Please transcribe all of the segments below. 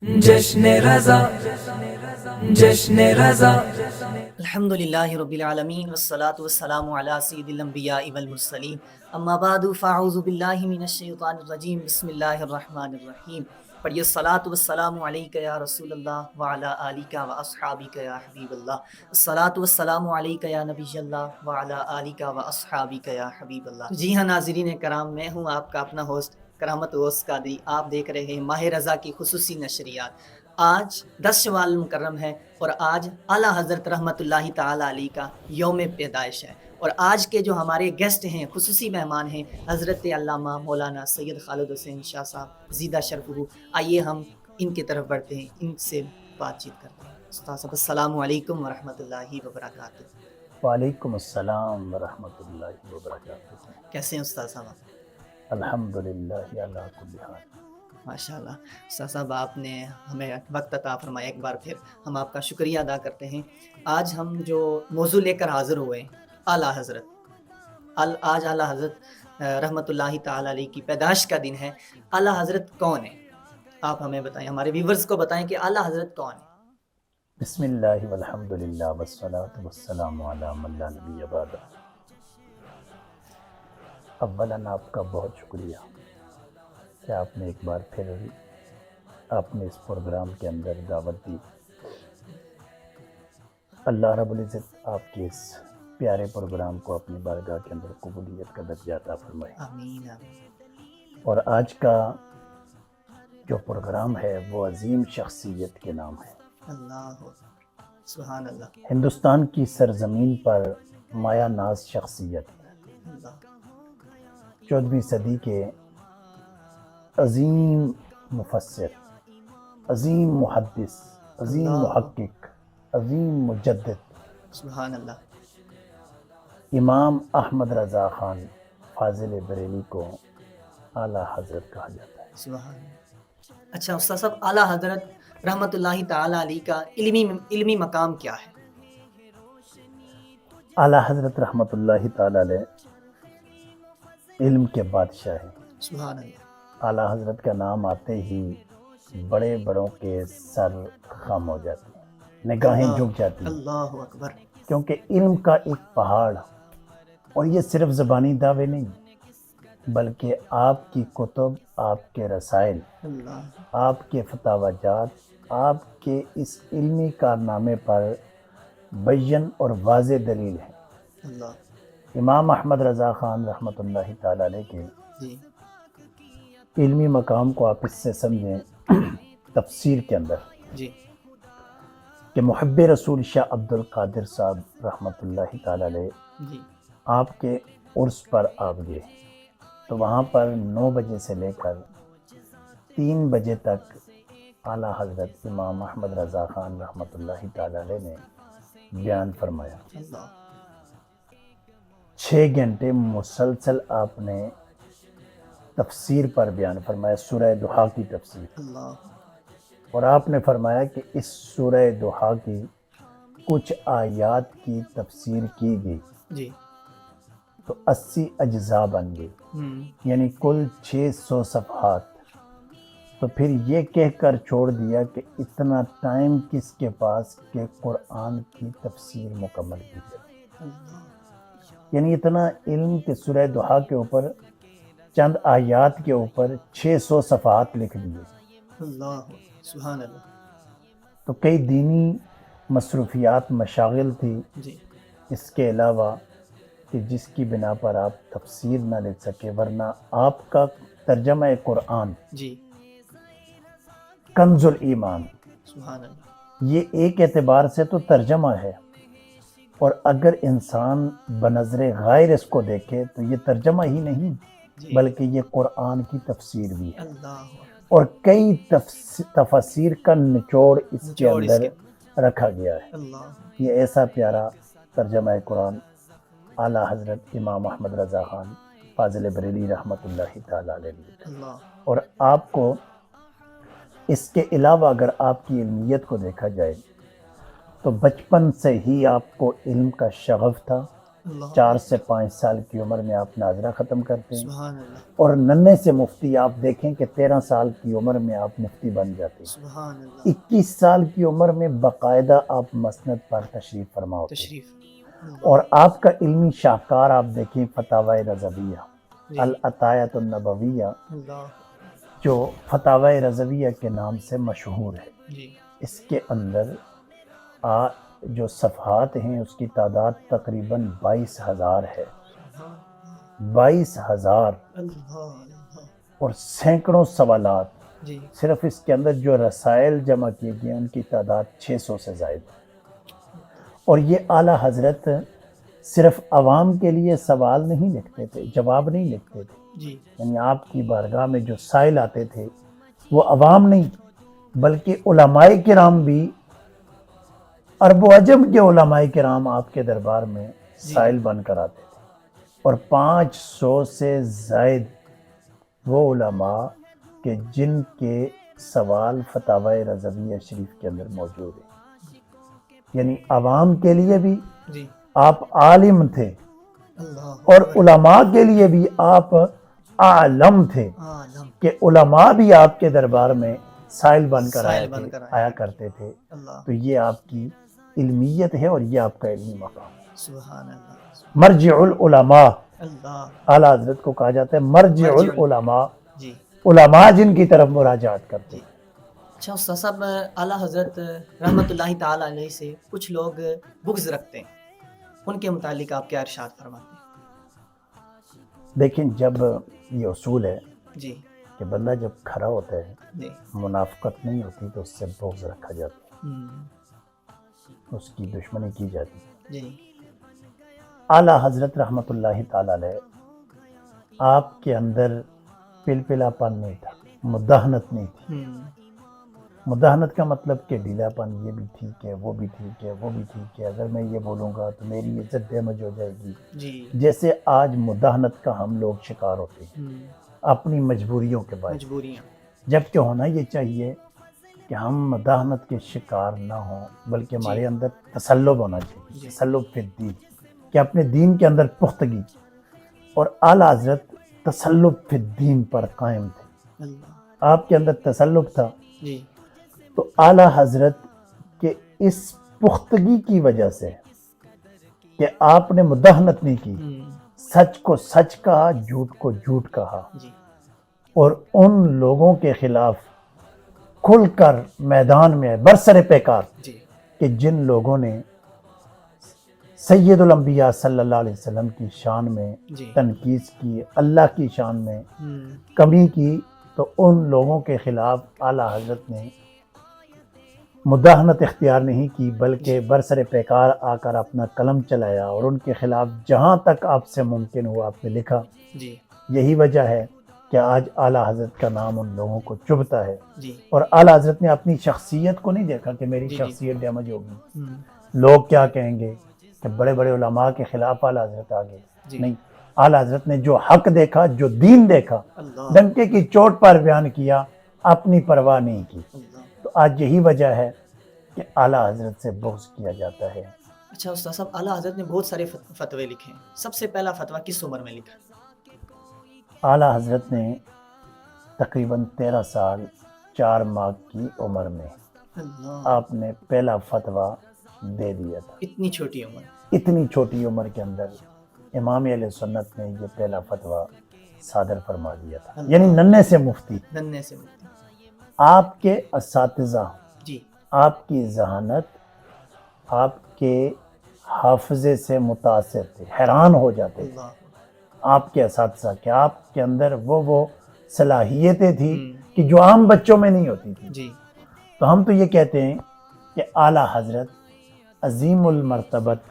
جشن رضا، جشن رضا۔ الحمدللہ رب العالمین والصلاة والسلام علی سید الانبیاء والمرسلین، اما بعد فاعوذ باللہ من الشیطان الرجیم، بسم اللہ الرحمن الرحیم۔ پڑھیے الصلاۃ والسلام علیک یا رسول اللہ وعلی آلک و اصحابک یا حبیب اللہ۔ الصلاۃ والسلام علیک یا نبی اللہ وعلی آلک و اصحابک یا حبیب اللہ۔ جی ہاں ناظرین کرام، میں ہوں آپ کا اپنا ہوسٹ کرامت اوس قادری۔ آپ دیکھ رہے ہیں ماہ رضا کی خصوصی نشریات۔ آج 10 شوال مکرم ہے اور آج اعلیٰ حضرت رحمۃ اللہ تعالیٰ علیہ کا یوم پیدائش ہے، اور آج کے جو ہمارے گیسٹ ہیں، خصوصی مہمان ہیں، حضرت علامہ مولانا سید خالد حسین شاہ صاحب زیدہ شرفہ۔ آئیے ہم ان کی طرف بڑھتے ہیں، ان سے بات چیت کرتے ہیں۔ استاد صاحب السلام علیکم ورحمۃ اللہ وبرکاتہ۔ وعلیکم السلام ورحمۃ اللہ وبرکاتہ۔ کیسے ہیں استاد صاحب؟ الحمدللہ علی کل حال۔ ماشاء اللہ استاد صاحب، آپ نے ہمیں وقت عطا فرمایا، ایک بار پھر ہم آپ کا شکریہ ادا کرتے ہیں۔ آج ہم جو موضوع لے کر حاضر ہوئے ہیں، اعلیٰ حضرت، آج اعلیٰ حضرت رحمۃ اللہ تعالیٰ علیہ کی پیدائش کا دن ہے۔ اعلیٰ حضرت کون ہے؟ آپ ہمیں بتائیں، ہمارے ویورز کو بتائیں کہ اعلیٰ حضرت کون ہے؟ بسم اللہ والحمدللہ والصلاۃ والسلام علی من لا نبی بعدہ۔ اولاً آپ کا بہت شکریہ کہ آپ نے ایک بار پھر اپنے اس پروگرام کے اندر دعوت دی۔ اللہ رب العزت آپ کے اس پیارے پروگرام کو اپنی بارگاہ کے اندر قبولیت کا درجہ عطا فرمائے۔ آمین آمین۔ اور آج کا جو پروگرام ہے وہ عظیم شخصیت کے نام ہے۔ اللہ سبحان اللہ۔ ہندوستان کی سرزمین پر مایہ ناز شخصیت، اللہ 14ویں صدی کے عظیم مفسر، عظیم محدث، عظیم اللہ محقق، عظیم مجدد، سبحان اللہ۔ امام احمد رضا خان فاضل بریلی کو اعلیٰ حضرت کہا جاتا ہے۔ سبحان اللہ۔ اچھا استاد صاحب، اعلیٰ حضرت رحمۃ اللہ تعالیٰ علیہ کا علمی مقام کیا ہے؟ اعلیٰ حضرت رحمۃ اللہ تعالی علیہ علم کے بادشاہ ہیں۔ سبحان اللہ۔ اعلیٰ حضرت کا نام آتے ہی بڑے بڑوں کے سر خم ہو جاتے ہیں، نگاہیں جھک جاتی ہیں، اللہ اکبر۔ کیونکہ علم کا ایک پہاڑ، اور یہ صرف زبانی دعوے نہیں بلکہ آپ کی کتب، آپ کے رسائل، اللہ آپ کے فتاوی جات، آپ کے اس علمی کارنامے پر بیان اور واضح دلیل ہے۔ اللہ امام احمد رضا خان رحمۃ اللہ تعالی علیہ کے جی علمی مقام کو آپ اس سے سمجھیں تفسیر کے اندر جی کہ محب رسول شاہ عبد القادر صاحب رحمۃ اللہ تعالی علیہ جی آپ کے عرس پر آپ گئے، تو وہاں پر 9 بجے سے لے کر 3 بجے تک اعلیٰ حضرت امام احمد رضا خان رحمۃ اللہ تعالی علیہ نے بیان فرمایا۔ اللہ 6 گھنٹے مسلسل آپ نے تفسیر پر بیان فرمایا، سورہ دحا کی تفسیر، اللہ اور آپ نے فرمایا کہ اس سورہ دحا کی کچھ آیات کی تفسیر کی گئی جی تو 80 اجزاء بن گئی، یعنی کل 600 صفحات۔ تو پھر یہ کہہ کر چھوڑ دیا کہ اتنا ٹائم کس کے پاس کہ قرآن کی تفسیر مکمل کی جائے، اللہ یعنی اتنا علم کہ سورہ دحا کے اوپر چند آیات کے اوپر 600 صفحات لکھ دیے۔ اللہ سبحان اللہ۔ تو کئی دینی مصروفیات، مشاغل تھی جی اس کے علاوہ کہ جس کی بنا پر آپ تفسیر نہ لکھ سکے، ورنہ آپ کا ترجمہ قرآن جی کنز الایمان، سبحان اللہ۔ یہ ایک اعتبار سے تو ترجمہ ہے، اور اگر انسان بنظر غیر اس کو دیکھے تو یہ ترجمہ ہی نہیں جی بلکہ یہ قرآن کی تفسیر بھی ہے، اللہ اور کئی تفاسیر کا نچوڑ اس کے نچوڑ اس اندر کے رکھا گیا ہے۔ اللہ یہ ایسا پیارا ترجمہ قرآن اعلیٰ حضرت امام احمد رضا خان فاضل بریلی رحمۃ اللہ تعالی علیہ نے۔ اللہ اور آپ کو اس کے علاوہ اگر آپ کی علمیت کو دیکھا جائے تو بچپن سے ہی آپ کو علم کا شغف تھا، اللہ 4 سے 5 سال کی عمر میں آپ ناظرہ ختم کرتے ہیں، سبحان اللہ اور ننھے سے مفتی آپ دیکھیں کہ 13 سال کی عمر میں آپ مفتی بن جاتے ہیں، سبحان اللہ 21 سال کی عمر میں باقاعدہ آپ مسند پر تشریف فرما ہوتے ہیں، تشریف اور آپ کا علمی شاہکار آپ دیکھیں فتاوی رضویہ، جی العطایۃ النبویہ، اللہ جو فتاوی رضویہ کے نام سے مشہور ہے، جی اس کے اندر جو صفحات ہیں اس کی تعداد تقریباً 22,000 ہے، 22,000 اللہ اللہ اور سینکڑوں سوالات۔ جی صرف اس کے اندر جو رسائل جمع کیے گئے ہیں ان کی تعداد 600 سے زائد ہے، اور یہ اعلیٰ حضرت صرف عوام کے لیے سوال نہیں لکھتے تھے، جواب نہیں لکھتے تھے، جی یعنی آپ کی بارگاہ میں جو سائل آتے تھے وہ عوام نہیں بلکہ علماء کرام بھی، عرب و عجم کے علماء کرام آپ کے دربار میں سائل بن کر آتے تھے، اور 500 سے زائد وہ علماء کہ جن کے سوال فتاوی رضویہ شریف کے اندر موجود ہیں، یعنی عوام کے لیے بھی جی آپ عالم تھے اللہ اور علماء کے لیے بھی آپ عالم تھے، عالم کہ علماء بھی آپ کے دربار میں سائل بن کر سائل بن کر آیا کرتے تھے۔ اللہ تو یہ آپ کی علمیت ہے اور یہ آپ کا علمی مقام ہے۔ سبحان اللہ مرجع العلماء، اللہ اعلیٰ حضرت کو کہا جاتا ہے مرجع العلماء، جی علماء جن کی طرف مراجعات کرتے ہیں۔ اچھا استاد صاحب، اعلیٰ حضرت رحمۃ اللہ تعالیٰ علیہ سے کچھ لوگ بغض رکھتے ہیں، ان کے متعلق آپ کیا ارشاد فرماتے ہیں؟ دیکھیں، جب یہ اصول ہے جی کہ بندہ جب کھڑا ہوتا ہے جی منافقت نہیں ہوتی تو اس سے بغض رکھا جاتا ہم، ہے، اس کی دشمنی کی جاتی ہے۔ جی اعلیٰ حضرت رحمۃ اللہ تعالیٰ علیہ، آپ کے اندر پلپلا پن نہیں تھا، مداحنت نہیں تھی۔ ہم، مداحنت کا مطلب کہ ڈھیلا پن، یہ بھی ٹھیک ہے، وہ بھی ٹھیک ہے، وہ بھی ٹھیک ہے، اگر میں یہ بولوں گا تو میری عزت ڈیمیج ہو جائے گی، جی جیسے آج مداحنت کا ہم لوگ شکار ہوتے ہیں ہم، اپنی مجبوریوں کے باعث، مجبوریاں جبکہ ہونا یہ چاہیے کہ ہم مداحنت کے شکار نہ ہوں، بلکہ ہمارے اندر تسلب ہونا چاہیے، جی تسلب فی الدین، کہ اپنے دین کے اندر پختگی، اور اعلیٰ حضرت تسلب فی الدین پر قائم تھے، اللہ آپ کے اندر تسلب تھا۔ جی تو اعلیٰ حضرت کے اس پختگی کی وجہ سے کہ آپ نے مداحنت نہیں کی، ہم، سچ کو سچ کہا، جھوٹ کو جھوٹ کہا، جی اور ان لوگوں کے خلاف کھل کر میدان میں برسر پیکار، جی کہ جن لوگوں نے سید الانبیاء صلی اللہ علیہ وسلم کی شان میں جی تنقید کی، اللہ کی شان میں ہم، کمی کی، تو ان لوگوں کے خلاف اعلیٰ حضرت نے مداحنت اختیار نہیں کی، بلکہ برسر پیکار آ کر اپنا قلم چلایا، اور ان کے خلاف جہاں تک آپ سے ممکن ہوا آپ نے لکھا۔ جی یہی وجہ ہے کہ آج اعلیٰ حضرت کا نام ان لوگوں کو چبھتا ہے، جی اور اعلیٰ حضرت نے اپنی شخصیت کو نہیں دیکھا کہ میری جی شخصیت ڈیمیج ہوگی، ہم، لوگ کیا کہیں گے، کہ بڑے بڑے علماء کے خلاف اعلیٰ حضرت آ گئے، جی نہیں، اعلیٰ حضرت نے جو حق دیکھا، جو دین دیکھا، اللہ ڈنکے کی چوٹ پر بیان کیا، اپنی پرواہ نہیں کی۔ اللہ تو آج یہی وجہ ہے کہ اعلیٰ حضرت سے بغض کیا جاتا ہے۔ اچھا استاد صاحب، اعلیٰ حضرت نے بہت سارے فتوے لکھے ہیں، سب سے پہلا فتویٰ کس عمر میں لکھا؟ اعلیٰ حضرت نے تقریباً 13 سال 4 ماہ کی عمر میں اللہ آپ نے پہلا فتویٰ دے دیا تھا۔ اتنی چھوٹی عمر، اتنی چھوٹی عمر کے اندر امام اہل سنت نے یہ پہلا فتویٰ صادر فرما دیا تھا، یعنی ننھے سے مفتی۔ ننھے سے مفتی، آپ کے اساتذہ، جی آپ کی ذہانت، آپ کے حافظے سے متاثر تھے، حیران ہو جاتے تھے اللہ آپ کے اساتذہ کہ آپ کے اندر وہ صلاحیتیں تھیں ہم، کہ جو عام بچوں میں نہیں ہوتی تھی۔ جی تو ہم تو یہ کہتے ہیں کہ اعلیٰ حضرت عظیم المرتبت،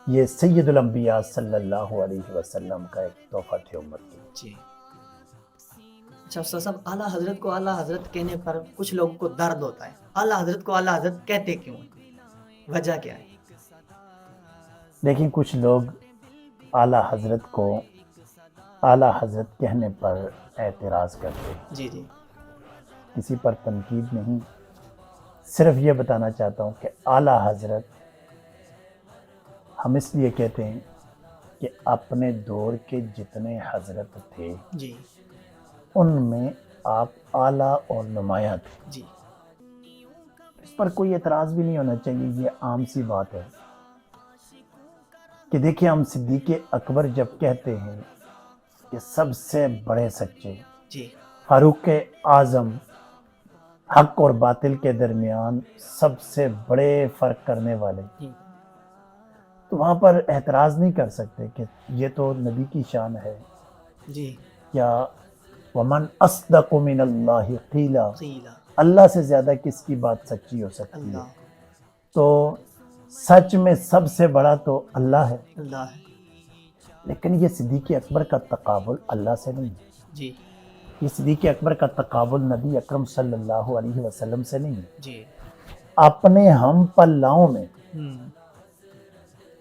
یہ سید الانبیاء صلی اللہ علیہ وسلم کا ایک تحفہ تھے امت کے۔ جی اچھا استاد صاحب، اعلیٰ حضرت کو اعلیٰ حضرت کہنے پر کچھ لوگوں کو درد ہوتا ہے، اعلیٰ حضرت کو اعلیٰ حضرت کہتے کیوں ہیں؟ وجہ کیا ہے؟ لیکن کچھ لوگ اعلیٰ حضرت کو اعلیٰ حضرت کہنے پر اعتراض کرتے ہیں، جی جی کسی پر تنقید نہیں، صرف یہ بتانا چاہتا ہوں کہ اعلیٰ حضرت ہم اس لیے کہتے ہیں کہ اپنے دور کے جتنے حضرت تھے جی ان میں آپ اعلیٰ اور نمایاں تھے. جی اس پر کوئی اعتراض بھی نہیں ہونا چاہیے. یہ عام سی بات ہے کہ دیکھیں ہم صدیق اکبر جب کہتے ہیں کہ سب سے بڑے سچے جی فاروق اعظم حق اور باطل کے درمیان سب سے بڑے فرق کرنے والے, جی تو وہاں پر اعتراض نہیں کر سکتے کہ یہ تو نبی کی شان ہے. جی یا ومن اصدق من اللہ قیلا, قیلا اللہ سے زیادہ کس کی بات سچی ہو سکتی ہے؟ اللہ تو سچ میں سب سے بڑا تو اللہ ہے, اللہ ہے. لیکن یہ صدیق اکبر کا تقابل اللہ سے نہیں ہے. جی یہ صدیق اکبر کا تقابل نبی اکرم صلی اللہ علیہ وسلم سے نہیں ہے. جی اپنے ہم پلاؤں میں, ہوں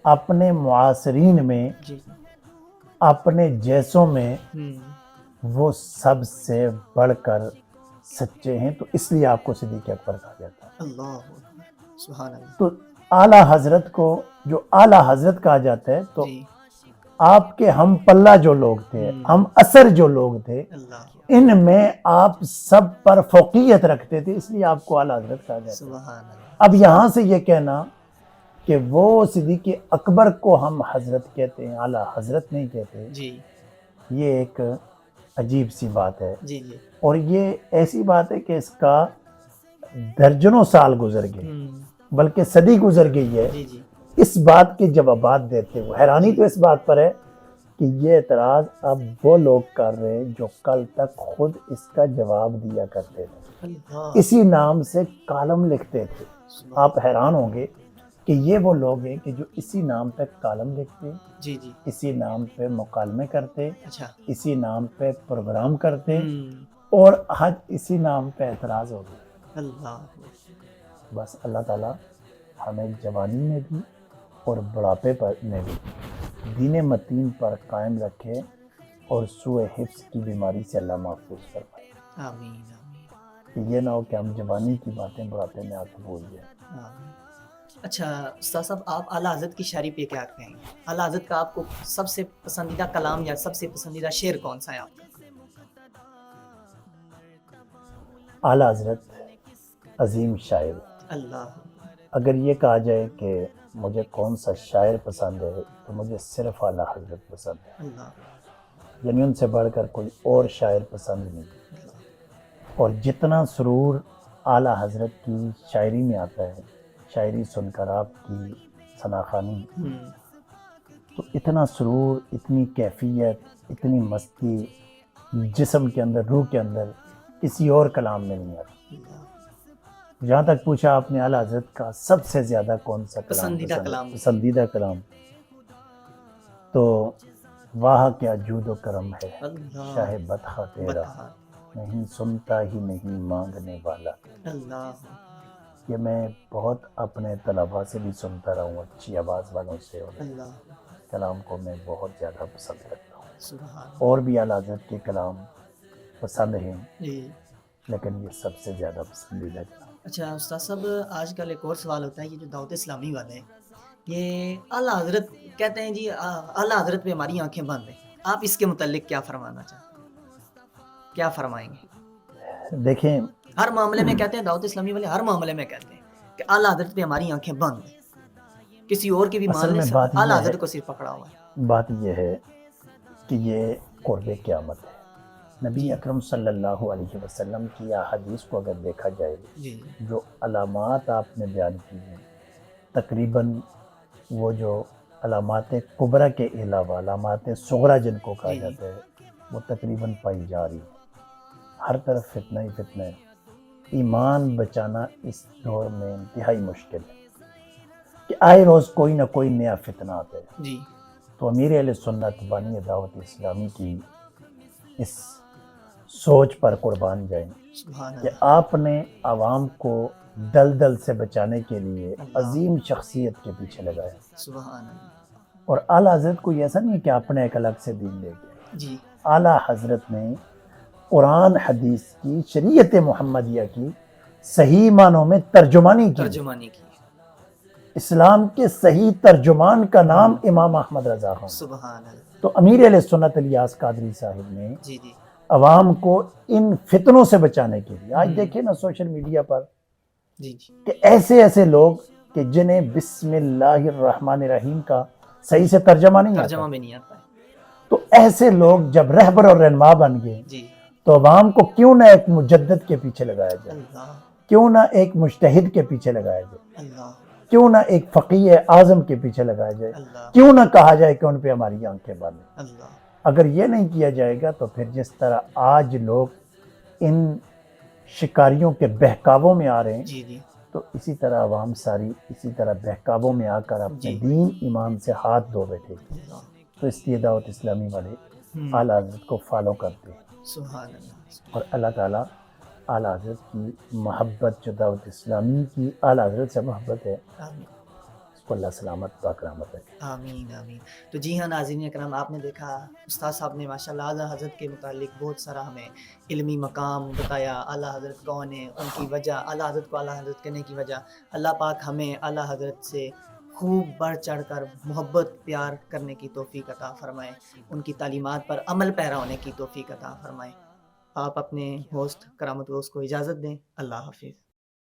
اپنے معاصرین میں, جی اپنے جیسوں میں ہوں وہ سب سے بڑھ کر سچے ہیں, تو اس لیے آپ کو صدیق اکبر کہا جاتا ہے. اللہ اکبر سبحان اللہ. تو اعلیٰ حضرت کو جو اعلیٰ حضرت کہا جاتا ہے, تو جی آپ کے ہم پلہ جو لوگ تھے, ہم اثر جو لوگ تھے, اللہ ان میں آپ سب پر فوقیت رکھتے تھے, اس لیے آپ کو اعلیٰ حضرت کہا جاتا ہے. سبحان اللہ. اب یہاں سے یہ کہنا کہ وہ صدیق اکبر کو ہم حضرت کہتے ہیں, اعلیٰ حضرت نہیں کہتے, جی یہ ایک عجیب سی بات ہے. جی جی اور یہ ایسی بات ہے کہ اس کا درجنوں سال گزر گئے, ہوں بلکہ صدی گزر گئی ہے جی جی اس بات کے جوابات دیتے ہوئے. حیرانی تو اس بات پر ہے کہ یہ اعتراض اب وہ لوگ کر رہے ہیں جو کل تک خود اس کا جواب دیا کرتے تھے, اللہ اسی نام سے کالم لکھتے تھے. سبحان. آپ حیران ہوں گے کہ یہ وہ لوگ ہیں کہ جو اسی نام پہ کالم لکھتے, جی جی اسی نام پہ مکالمے کرتے, اچھا اسی نام پہ پروگرام کرتے, ہوں اور آج اسی نام پہ اعتراض ہو گیا. اللہ بس اللہ تعالیٰ ہمیں جوانی میں بھی اور بڑھاپے پر میں بھی دین متین پر قائم رکھے, اور سوء حفظ کی بیماری سے اللہ محفوظ فرمائے. آمین آمین کہ یہ نہ ہو کہ ہم جوانی کی باتیں بڑھاپے میں آ کے بھول جائیں. آمین. اچھا استاد صاحب, آپ اعلیٰ حضرت کی شاعری پہ کیا کہیں گے؟ اعلیٰ حضرت کا آپ کو سب سے پسندیدہ کلام یا سب سے پسندیدہ شعر کون سا ہے آپ کا؟ اعلیٰ حضرت عظیم شاعر. اللہ اگر یہ کہا جائے کہ مجھے کون سا شاعر پسند ہے, تو مجھے صرف اعلیٰ حضرت پسند ہے, اللہ یعنی ان سے بڑھ کر کوئی اور شاعر پسند نہیں. اور جتنا سرور اعلیٰ حضرت کی شاعری میں آتا ہے, شاعری سن کر آپ کی ثناخوانی, تو اتنا سرور, اتنی کیفیت, اتنی مستی جسم کے اندر, روح کے اندر کسی اور کلام میں نہیں آتی. جہاں تک پوچھا آپ نے اعلیٰ حضرت کا سب سے زیادہ کون سا پسندیدہ کلام, تو واہ کیا جود و کرم ہے شاہ بدخواہ تیرا, نہیں سنتا ہی نہیں مانگنے والا. اللہ یہ میں بہت اپنے طلباء سے بھی سنتا رہا ہوں, اچھی آواز والوں سے, اور اللہ کلام کو میں بہت زیادہ پسند کرتا ہوں. سبحان. اور بھی اعلیٰ حضرت کے کلام پسند ہیں, جی لیکن یہ سب سے زیادہ پسندیدہ کلام. اچھا استاد صاحب, آج کل ایک اور سوال ہوتا ہے, یہ جو دعوت اسلامی والے ہیں, یہ اعلیٰ حضرت کہتے ہیں جی اعلیٰ حضرت پہ ہماری آنکھیں بند ہیں, آپ اس کے متعلق کیا فرمانا چاہتے ہیں, کیا فرمائیں گے؟ دیکھیں, ہر معاملے میں کہتے ہیں, دعوت اسلامی والے ہر معاملے میں کہتے ہیں کہ اعلیٰ حضرت پہ ہماری آنکھیں بند ہیں, کسی اور کے بھی اصل ماننے میں سے بات یہ اعلیٰ ہے, حضرت کو صرف پکڑا ہوا ہے. بات یہ ہے کہ یہ قرب قیامت ہے. نبی اکرم صلی اللہ علیہ وسلم کی احادیث کو اگر دیکھا جائے, جی جو علامات آپ نے بیان کی ہیں, تقریباً وہ جو علامات کبریٰ کے علاوہ علامات صغریٰ جن کو کہا جاتا ہے, وہ تقریباً پائی جا رہی ہے. ہر طرف فتنہ ہی فتنہ ہے. ایمان بچانا اس دور میں انتہائی مشکل ہے کہ آئے روز کوئی نہ کوئی نیا فتنہ آتا ہے. جی تو امیر اہل سنت بانی دعوت اسلامی کی اس سوچ پر قربان جائیں سبحان کہ اللہ. آپ نے عوام کو دلدل سے بچانے کے لیے عظیم شخصیت کے پیچھے لگایا. سبحان اللہ. اور اعلیٰ حضرت کو ایسا نہیں کہ اپنے ایک الگ سے دین لے گئے. جی اعلیٰ حضرت نے قرآن حدیث کی, شریعت محمدیہ کی صحیح معنوں میں ترجمانی کی. ترجمانی کی. اسلام کے صحیح ترجمان کا نام امام احمد رضا ہوں. سبحان اللہ. تو امیر اہل سنت الیاس قادری صاحب نے جی جی عوام کو ان فتنوں سے بچانے کے لیے، آج دیکھیں نا سوشل میڈیا پر جی جی کہ ایسے ایسے لوگ کہ جنہیں بسم اللہ الرحمن الرحیم کا صحیح سے ترجمہ نہیں ترجمہ آتا، میں نہیں آتا ہے. تو ایسے لوگ جب رہبر اور رہنما بن گئے جی تو عوام کو کیوں نہ ایک مجدد کے پیچھے لگایا جائے، اللہ کیوں نہ ایک مجتہد کے پیچھے لگایا جائے، اللہ کیوں نہ ایک فقیہ اعظم کے پیچھے لگایا جائے، اللہ کیوں نہ کہا جائے کہ ان پہ ہماری آنکھیں بند ہیں. اللہ. اگر یہ نہیں کیا جائے گا تو پھر جس طرح آج لوگ ان شکاریوں کے بہکاووں میں آ رہے ہیں، جی جی تو اسی طرح عوام ساری اسی طرح بہکاووں میں آ کر اپنے جی. دین ایمان سے ہاتھ دھو بیٹھے. اللہ. تو اس لیے دعوت اسلامی والے اعلیٰ حضرت کو فالو کرتے ہیں، سبحان اللہ. اور اللہ تعالیٰ اعلیٰ حضرت کی محبت، جو دعوت اسلامی کی اعلیٰ حضرت سے محبت ہے، آمین اس کو اللہ سلامت پاک رحمت رکھے. آمین آمین. تو جی ہاں ناظرین اکرام، آپ نے دیکھا استاد صاحب نے ماشاءاللہ اعلیٰ حضرت کے متعلق بہت سارا ہمیں علمی مقام بتایا. اعلیٰ حضرت کون ہے، ان کی وجہ، اعلیٰ حضرت کو اعلیٰ حضرت کہنے کی وجہ. اللہ پاک ہمیں اعلیٰ حضرت سے خوب بڑھ چڑھ کر محبت پیار کرنے کی توفیق عطا فرمائے، ان کی تعلیمات پر عمل پیرا ہونے کی توفیق عطا فرمائے. آپ اپنے ہوسٹ کرامت روز کو اجازت دیں. اللہ حافظ.